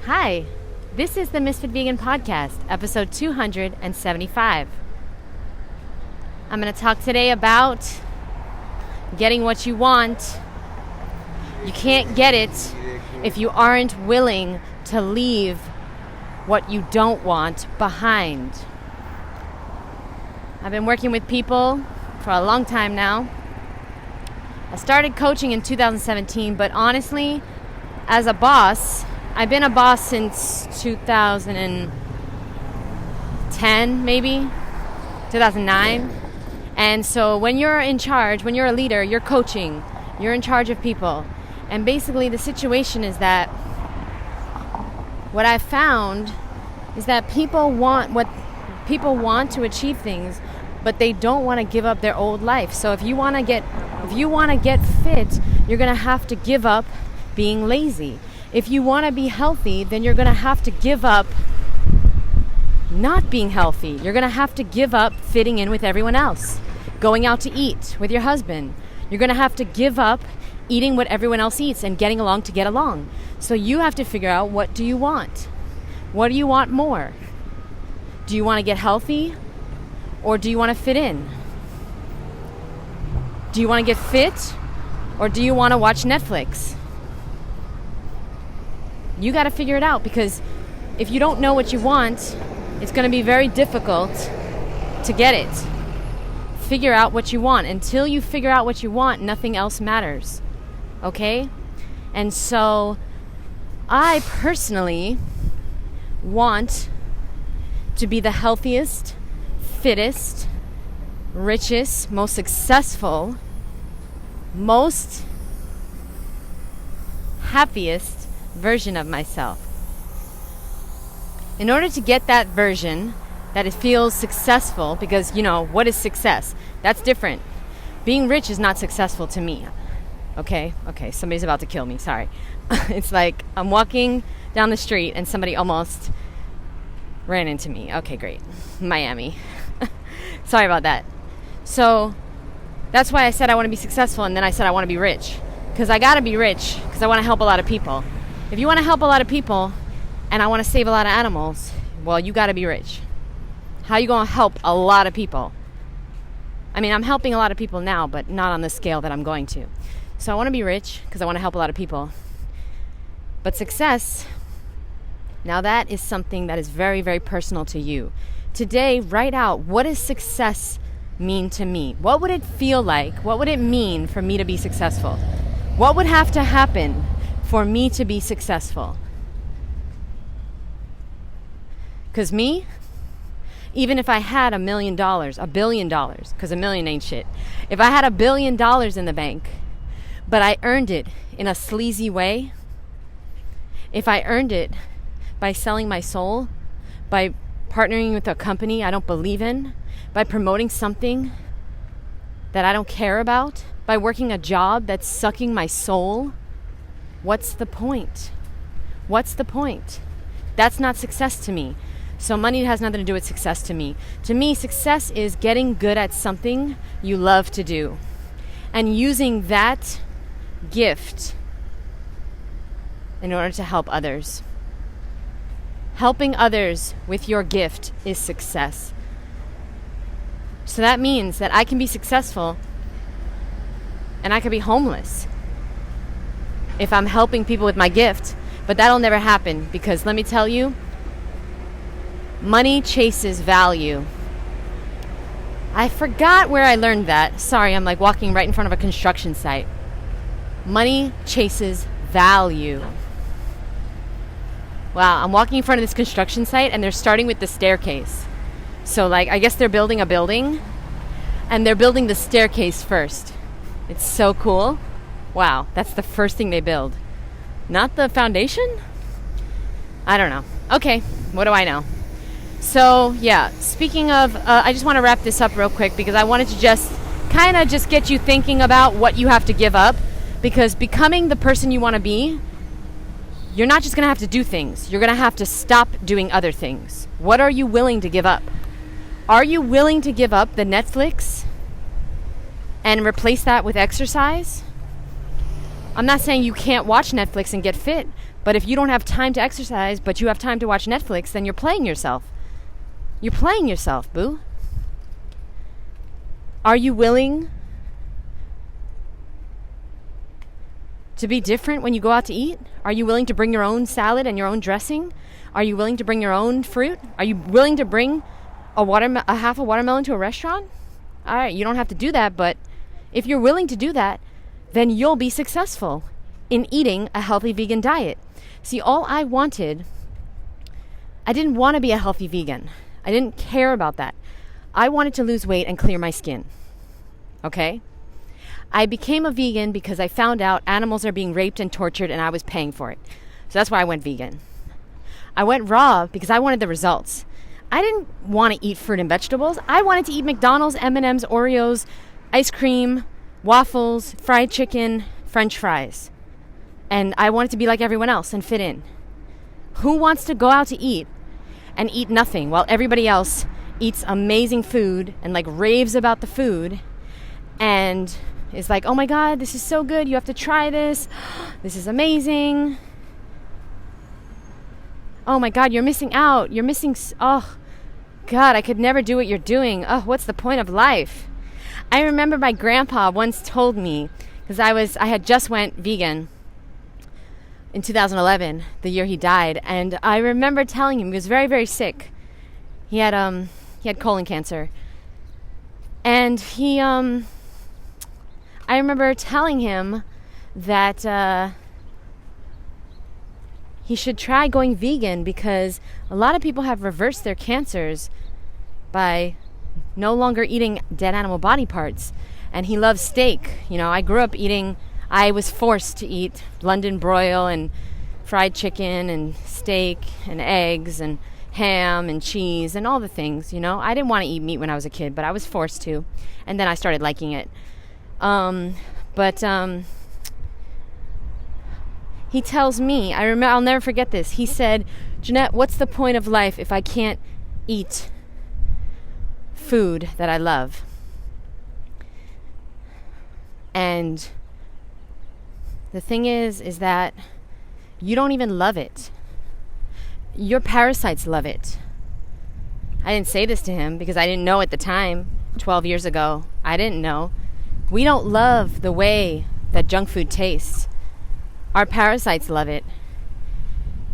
Hi, this is the Ms.FitVegan podcast, episode 275. I'm going to talk today about getting what you want. You can't get it if you aren't willing to leave what you don't want behind. I've been working with people for a long time now. I started coaching in 2017, but honestly, as a boss, I've been a boss since 2010, maybe 2009. And so when you're in charge, when you're a leader, you're coaching, you're in charge of people. And basically the situation is that what I've found is that people want to achieve things, but they don't want to give up their old life. So if you want to get fit, you're going to have to give up being lazy. If you want to be healthy, then you're going to have to give up not being healthy. You're going to have to give up fitting in with everyone else, going out to eat with your husband. You're going to have to give up eating what everyone else eats and getting along to get along. So you have to figure out, what do you want? What do you want more? Do you want to get healthy, or do you want to fit in? Do you want to get fit, or do you want to watch Netflix? You got to figure it out, because if you don't know what you want, it's going to be very difficult to get it. Figure out what you want. Until you figure out what you want, nothing else matters. Okay? And so I personally want to be the healthiest, fittest, richest, most successful, most happiest version of myself. In order to get that version that it feels successful, because what is success? That's different. Being rich is not successful to me. Okay, somebody's about to kill me, sorry. It's like I'm walking down the street and somebody almost ran into me. Okay, great. Miami. Sorry about that. So that's why I said I want to be successful, and then I said I want to be rich. Because I got to be rich, because I want to help a lot of people. If you want to help a lot of people and I want to save a lot of animals, well, you got to be rich. How you going to help a lot of people? I mean, I'm helping a lot of people now, but not on the scale that I'm going to. So I want to be rich because I want to help a lot of people. But success, now that is something that is very, very personal to you. Today, write out, what does success mean to me? What would it feel like? What would it mean for me to be successful? What would have to happen for me to be successful? Because me, even if I had $1 billion, because $1 million ain't shit. If I had $1 billion in the bank, but I earned it in a sleazy way, if I earned it by selling my soul, by partnering with a company I don't believe in, by promoting something that I don't care about, by working a job that's sucking my soul, what's the point? What's the point? That's not success to me. So money has nothing to do with success to me. To me, success is getting good at something you love to do and using that gift in order to help others. Helping others with your gift is success. So that means that I can be successful and I could be homeless if I'm helping people with my gift. But that'll never happen, because let me tell you, money chases value. I forgot where I learned that. Sorry, I'm like walking right in front of a construction site. Money chases value. Wow, I'm walking in front of this construction site and they're starting with the staircase. So I guess they're building a building and they're building the staircase first. It's so cool. Wow, that's the first thing they build. Not the foundation? I don't know. Okay, what do I know? So, yeah, speaking of, I just want to wrap this up real quick, because I wanted to just get you thinking about what you have to give up, because becoming the person you want to be, you're not just going to have to do things. You're going to have to stop doing other things. What are you willing to give up? Are you willing to give up the Netflix and replace that with exercise? I'm not saying you can't watch Netflix and get fit, But if you don't have time to exercise, but you have time to watch Netflix, then you're playing yourself. You're playing yourself, boo. Are you willing to be different when you go out to eat? Are you willing to bring your own salad and your own dressing? Are you willing to bring your own fruit? Are you willing to bring a half a watermelon to a restaurant? All right, you don't have to do that, but if you're willing to do that, then you'll be successful in eating a healthy vegan diet. See, I didn't want to be a healthy vegan. I didn't care about that. I wanted to lose weight and clear my skin. Okay? I became a vegan because I found out animals are being raped and tortured and I was paying for it. So that's why I went vegan. I went raw because I wanted the results. I didn't want to eat fruit and vegetables. I wanted to eat McDonald's, M&M's, Oreos, ice cream, waffles, fried chicken, French fries. And I wanted to be like everyone else and fit in. Who wants to go out to eat and eat nothing while everybody else eats amazing food and like raves about the food and is like, oh my God, this is so good. You have to try this. This is amazing. Oh my God, you're missing out. Oh God, I could never do what you're doing. Oh, what's the point of life? I remember my grandpa once told me, because I had just went vegan in 2011, the year he died, and I remember telling him, he was very, very sick. He had colon cancer. And I remember telling him that he should try going vegan because a lot of people have reversed their cancers by no longer eating dead animal body parts. And he loves steak. You know, I was forced to eat London broil and fried chicken and steak and eggs and ham and cheese and all the things, you know. I didn't want to eat meat when I was a kid, but I was forced to. And then I started liking it. He tells me, I'll never forget this. He said, Jeanette, what's the point of life if I can't eat food that I love? And the thing is that you don't even love it. Your parasites love it. I didn't say this to him because I didn't know at the time, 12 years ago. I didn't know. We don't love the way that junk food tastes. Our parasites love it.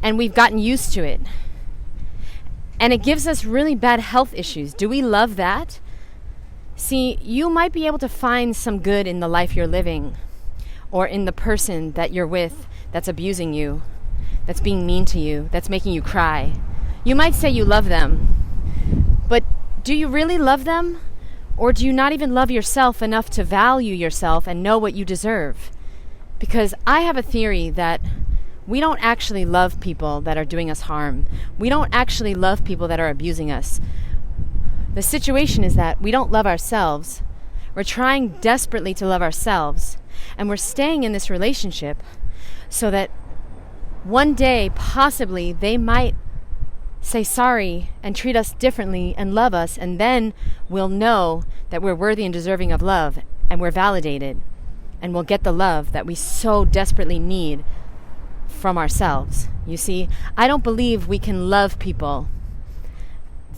And we've gotten used to it. And it gives us really bad health issues. Do we love that? See, you might be able to find some good in the life you're living, or in the person that you're with that's abusing you, that's being mean to you, that's making you cry. You might say you love them, but do you really love them? Or do you not even love yourself enough to value yourself and know what you deserve? Because I have a theory that we don't actually love people that are doing us harm. We don't actually love people that are abusing us. The situation is that we don't love ourselves. We're trying desperately to love ourselves. And we're staying in this relationship so that one day, possibly, they might say sorry and treat us differently and love us, and then we'll know that we're worthy and deserving of love, and we're validated, and we'll get the love that we so desperately need from ourselves. You see, I don't believe we can love people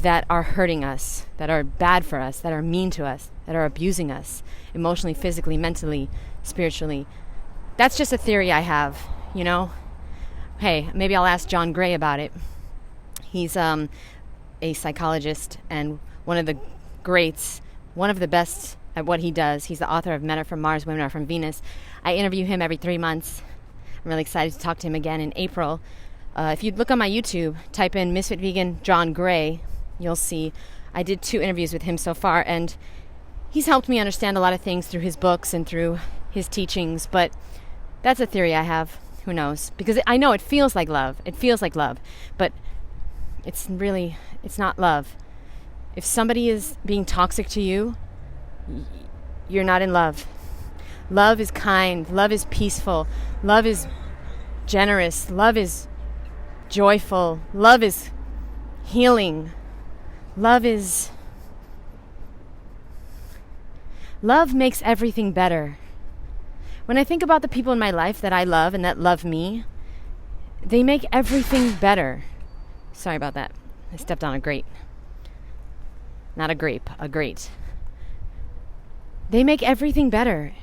that are hurting us, that are bad for us, that are mean to us, that are abusing us emotionally, physically, mentally, spiritually. That's just a theory I have, you know. Hey, maybe I'll ask John Gray about it. He's a psychologist and one of the greats, one of the best at what he does. He's the author of Men Are From Mars, Women Are From Venus. I interview him every 3 months. I'm really excited to talk to him again in April. If you look on my YouTube, type in ms.FitVegan John Gray, you'll see I did 2 interviews with him so far, and he's helped me understand a lot of things through his books and through his teachings, but that's a theory I have. Who knows? Because I know it feels like love. It feels like love, but it's not love. If somebody is being toxic to you, you're not in love. Love is kind. Love is peaceful. Love is generous. Love is joyful. Love is healing. Love makes everything better. When I think about the people in my life that I love and that love me, They make everything better. Sorry about that. I stepped on a grate. Not a grape, a grate. They make everything better.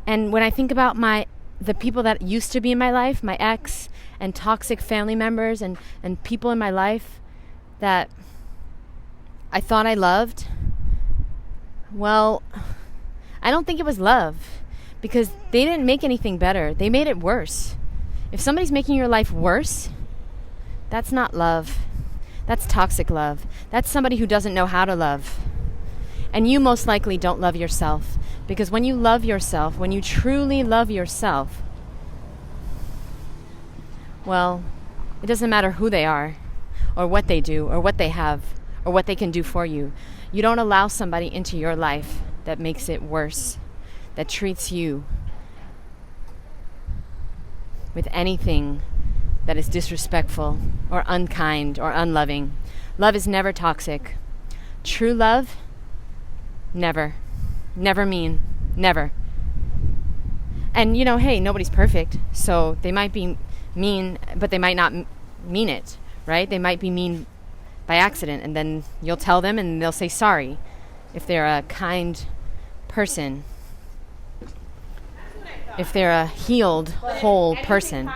And when I think about the people that used to be in my life, my ex and toxic family members and people in my life that I thought I loved, well, I don't think it was love, because they didn't make anything better. They made it worse. If somebody's making your life worse, that's not love. That's toxic love. That's somebody who doesn't know how to love. And you most likely don't love yourself, because when you love yourself, when you truly love yourself, well, it doesn't matter who they are or what they do or what they have or what they can do for you. You don't allow somebody into your life that makes it worse, that treats you with anything that is disrespectful or unkind or unloving. Love is never toxic. True love, never. Never mean. Never. And, hey, nobody's perfect. So they might be mean, but they might not mean it, right? They might be mean by accident, and then you'll tell them and they'll say sorry if they're a kind person. If they're a healed, whole person.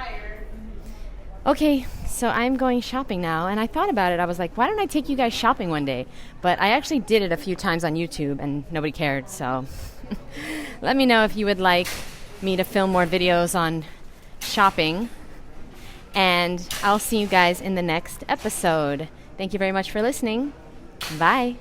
Okay, so I'm going shopping now, and I thought about it. I was like, why don't I take you guys shopping one day? But I actually did it a few times on YouTube, and nobody cared, so let me know if you would like me to film more videos on shopping, and I'll see you guys in the next episode. Thank you very much for listening. Bye.